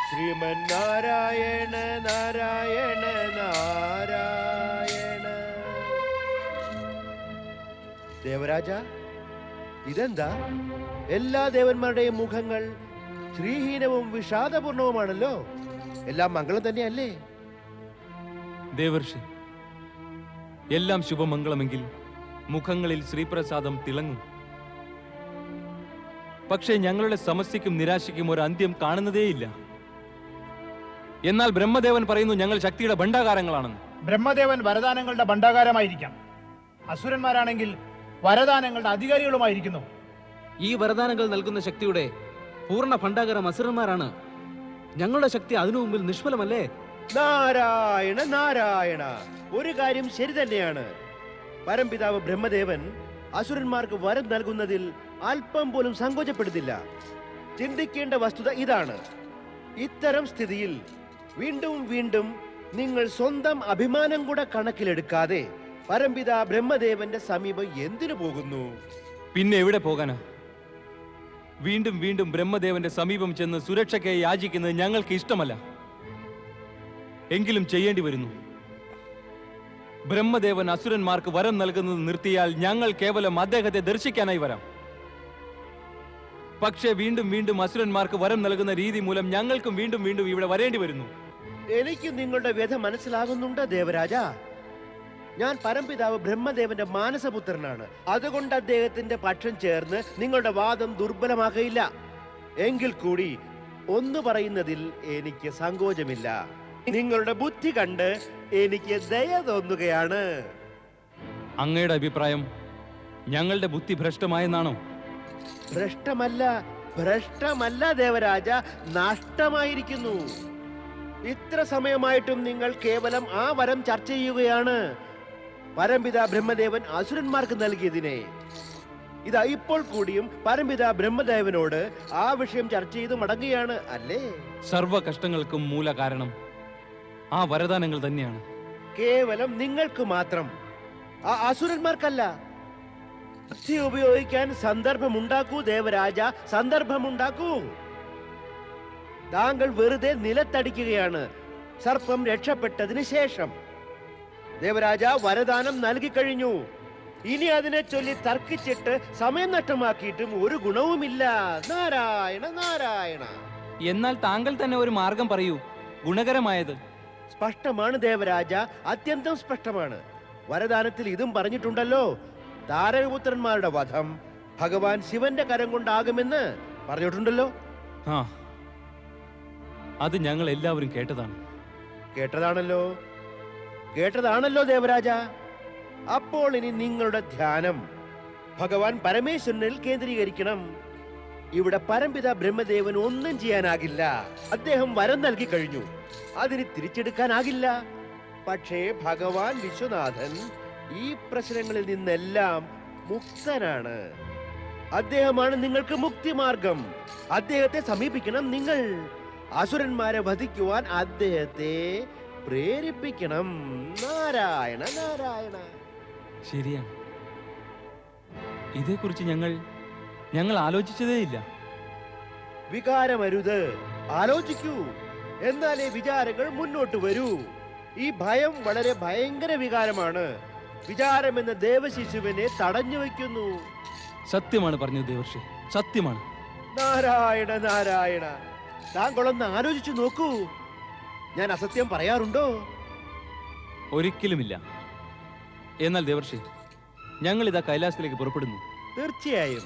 ശ്രീമന്നാരായണ നാരായണ നാരായണ. ദേവരാജ, ഇതെന്താ? എല്ലാ ദേവന്മാരുടെയും മുഖങ്ങൾ ശ്രീഹീനവും വിഷാദപൂർണവുമാണല്ലോ. എല്ലാം മംഗളം തന്നെയല്ലേ? ദേവർഷി, എല്ലാം ശുഭമംഗളമെങ്കിൽ മുഖങ്ങളിൽ ശ്രീപ്രസാദം തിളങ്ങും. പക്ഷേ ഞങ്ങളുടെ സമസ്യയ്ക്കും നിരാശയ്ക്കും ഒരു അന്ത്യം കാണുന്നതേയില്ല. എന്നാൽ ബ്രഹ്മദേവൻ പറയുന്നു ഞങ്ങൾ ശക്തിയുടെ ഭണ്ഡാകാരങ്ങളാണെന്ന്. ബ്രഹ്മദേവൻ വരദാനങ്ങളുടെ ഭണ്ഡാകാരമായിരിക്കാം. അസുരന്മാരാണെങ്കിൽ വരദാനങ്ങളുടെ അധികാരികളുമായിരിക്കുന്നു. ഈ വരദാനങ്ങൾ നൽകുന്ന ശക്തിയുടെ പൂർണ്ണ ഭണ്ഡാകാരം അസുരന്മാരാണ്. ഞങ്ങളുടെ ശക്തി അതിനു മുമ്പിൽ നിഷ്ഫലമല്ലേ? നാരായണ നാരായണ. ഒരു കാര്യം ശരി തന്നെയാണ്. പരംപിതാവ് ബ്രഹ്മദേവൻ അസുരന്മാർക്ക് വരം നൽകുന്നതിൽ അല്പം പോലും സങ്കോചപ്പെടുന്നില്ല. ചിന്തിക്കേണ്ട വസ്തുത ഇതാണ്. ഇത്തരം സ്ഥിതിയിൽ വീണ്ടും വീണ്ടും നിങ്ങൾ സ്വന്തം അഭിമാനം കൂടെ കണക്കിലെടുക്കാതെ പരംപിതാ ബ്രഹ്മദേവന്റെ സമീപം എന്തിനു പോകുന്നു? പിന്നെ എവിടെ പോകാനാ? വീണ്ടും വീണ്ടും ബ്രഹ്മദേവന്റെ സമീപം ചെന്ന് സുരക്ഷയ്ക്കായി യാചിക്കുന്നത് ഞങ്ങൾക്ക് ഇഷ്ടമല്ല. എങ്കിലും ചെയ്യേണ്ടി വരുന്നു. ബ്രഹ്മദേവൻ അസുരന്മാർക്ക് വരം നൽകുന്നത് നിർത്തിയാൽ ഞങ്ങൾ കേവലം അദ്ദേഹത്തെ ദർശിക്കാനായി വരാം. പക്ഷേ വീണ്ടും വീണ്ടും അസുരന്മാർക്ക് വരം നൽകുന്ന രീതി മൂലം ഞങ്ങൾക്കും വീണ്ടും വീണ്ടും ഇവിടെ വരേണ്ടി വരുന്നു. എനിക്ക് നിങ്ങളുടെ വ്യഥ മനസ്സിലാകുന്നുണ്ട് ദേവരാജ. ഞാൻ പരംപിതാവ് ബ്രഹ്മദേവന്റെ മാനസപുത്രനാണ്. അതുകൊണ്ട് അദ്ദേഹത്തിന്റെ പക്ഷം ചേർന്ന് നിങ്ങളുടെ വാദം ദുർബലമാകയില്ല. എങ്കിൽ കൂടി ഒന്ന് പറയുന്നതിൽ എനിക്ക് സങ്കോചമില്ല. നിങ്ങളുടെ ബുദ്ധി കണ്ട് എനിക്ക് ദയ തോന്നുകയാണ്. അങ്ങയുടെ അഭിപ്രായം ഞങ്ങളുടെ ബുദ്ധി ഭ്രഷ്ടമായെന്നാണോ? ഭ്രഷ്ടമല്ല, ഭ്രഷ്ടമല്ല ദേവരാജ, നഷ്ടമായിരിക്കുന്നു. ഇത്ര സമയമായിട്ടും നിങ്ങൾ കേവലം ആ വരം ചർച്ച ചെയ്യുകയാണ്. പരംപിതാ ബ്രഹ്മദേവൻ അസുരന്മാർക്ക് നൽകിയതിനെ ഇതാ ഇപ്പോൾ കൂടിയും പരംപിതാ ബ്രഹ്മദേവനോട് ആ വിഷയം ചർച്ച ചെയ്ത് മടങ്ങുകയാണ് അല്ലേ? സർവ കഷ്ടങ്ങൾക്കും മൂല കാരണം ആ വരദാനങ്ങൾ തന്നെയാണ്. കേവലം നിങ്ങൾക്ക് മാത്രം, ആ അസുരന്മാർക്കല്ല. ബുദ്ധി ഉപയോഗിക്കാൻ സന്ദർഭമുണ്ടാക്കൂ ദേവരാജ, സന്ദർഭമുണ്ടാക്കൂ. താങ്കൾ വെറുതെ നിലത്തടിക്കുകയാണ്. സർപ്പം രക്ഷപ്പെട്ടതിന് ശേഷം ദേവരാജ വരദാനം നൽകിക്കഴിഞ്ഞു. ഇനി അതിനെ ചൊല്ലി തർക്കിച്ചിട്ട് സമയം നഷ്ടമാക്കിയിട്ടും ഒരു ഗുണവുമില്ല. നാരായണ നാരായണ. എന്നാൽ താങ്കൾ തന്നെ ഒരു മാർഗം പറയൂ, ഗുണകരമായത്. സ്പഷ്ടമാണ് ദേവരാജ, അത്യന്തം സ്പഷ്ടമാണ്. വരദാനത്തിൽ ഇതും പറഞ്ഞിട്ടുണ്ടല്ലോ. താരകപുത്രന്മാരുടെ വധം ഭഗവാൻ ശിവന്റെ കരം കൊണ്ടാകുമെന്ന് പറഞ്ഞിട്ടുണ്ടല്ലോ. ആ, അത് ഞങ്ങൾ എല്ലാവരും കേട്ടതാണ്. കേട്ടതാണല്ലോ ദേവരാജ. അപ്പോൾ ഇനി നിങ്ങളുടെ ധ്യാനം ഭഗവാൻ പരമേശ്വരനിൽ കേന്ദ്രീകരിക്കണം. ഇവിടെ പരംപിതാ ബ്രഹ്മദേവൻ ഒന്നും ചെയ്യാനാകില്ല. അദ്ദേഹം വരം നൽകി കഴിഞ്ഞു, അതിന് തിരിച്ചെടുക്കാനാകില്ല. പക്ഷേ ഭഗവാൻ വിശ്വനാഥൻ ഈ പ്രശ്നങ്ങളിൽ നിന്നെല്ലാം മുക്തനാണ്. അദ്ദേഹമാണ് നിങ്ങൾക്ക് മുക്തിമാർഗം. അദ്ദേഹത്തെ സമീപിക്കണം നിങ്ങൾ. അസുരന്മാരെ വധിക്കുവാൻ അദ്ദേഹത്തെ പ്രേരിപ്പിക്കണം. നാരായണ നാരായണ. ശരിയാണ്. ഇതേക്കുറിച്ച് ഞങ്ങൾ ആലോചിച്ചതേയില്ല. വികാരമരുത്, ആലോചിക്കൂ. എന്നാലേ വിചാരങ്ങൾ മുന്നോട്ട് വരൂ. ഈ ഭയം വളരെ ഭയങ്കര വികാരമാണ്. വിചാരം എന്ന ദേവശിശുവിനെ തടഞ്ഞു വയ്ക്കുന്നു. സത്യമാണ് പറഞ്ഞത് ദേവർഷി, സത്യമാണ്. നാരായണ നാരായണ. താങ്കളൊന്ന് ആലോചിച്ചു നോക്കൂ. ഞാൻ അസത്യം പറയാറുണ്ടോ? ഒരിക്കലുമില്ല. എന്നാൽ ദേവർഷി, ഞങ്ങൾ ഇതാ കൈലാസത്തിലേക്ക് പുറപ്പെടുന്നു. തീർച്ചയായും.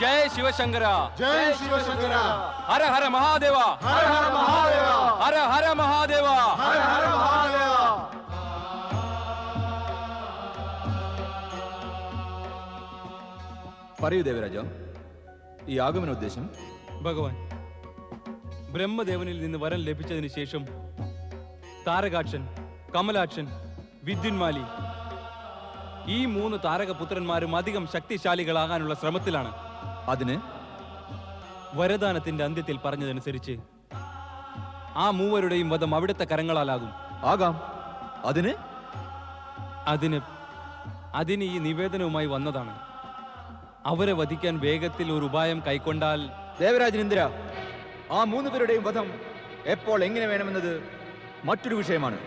ജയ ശിവശങ്കര ജയ ശിവശങ്കര ഹര ഹര മഹാദേവ ഹര ഹര മഹാദേവ ഹര ഹര മഹാദേവ ഹര ഹര മഹാദേവ. പറയൂ ദേവരാജ, ഈ ആഗമന ഉദ്ദേശം? ഭഗവാൻ, ബ്രഹ്മദേവനിൽ നിന്ന് വരം ലഭിച്ചതിന് ശേഷം താരകാക്ഷൻ, കമലാക്ഷൻ, വിദ്യുന്മാലി ഈ 3 താരകപുത്രന്മാരും അധികം ശക്തിശാലികളാകാനുള്ള ശ്രമത്തിലാണ്. അതിന് വരദാനത്തിന്റെ അന്ത്യത്തിൽ പറഞ്ഞതനുസരിച്ച് ആ 3 വധം അവിടുത്തെ കരങ്ങളാലാകും. ആകാം. അതിന് അതിന് ഈ നിവേദനവുമായി വന്നതാണ്. അവരെ വധിക്കാൻ വേഗത്തിൽ ഒരു ഉപായം കൈക്കൊണ്ടാൽ. ദേവരാജൻ ഇന്ദിര, ആ 3 പേരുടെയും വധം എപ്പോൾ എങ്ങനെ വേണമെന്നത് മറ്റൊരു വിഷയമാണ്.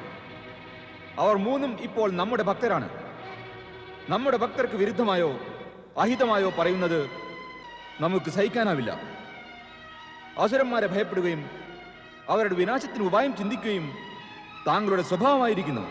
അവർ 3 ഇപ്പോൾ നമ്മുടെ ഭക്തരാണ്. നമ്മുടെ ഭക്തർക്ക് വിരുദ്ധമായോ അഹിതമായോ പറയുന്നത് നമുക്ക് സഹിക്കാനാവില്ല. അസുരന്മാരെ ഭയപ്പെടുകയും അവരുടെ വിനാശത്തിന് ഉപായം ചിന്തിക്കുകയും താങ്കളുടെ സ്വഭാവമായിരിക്കുന്നു.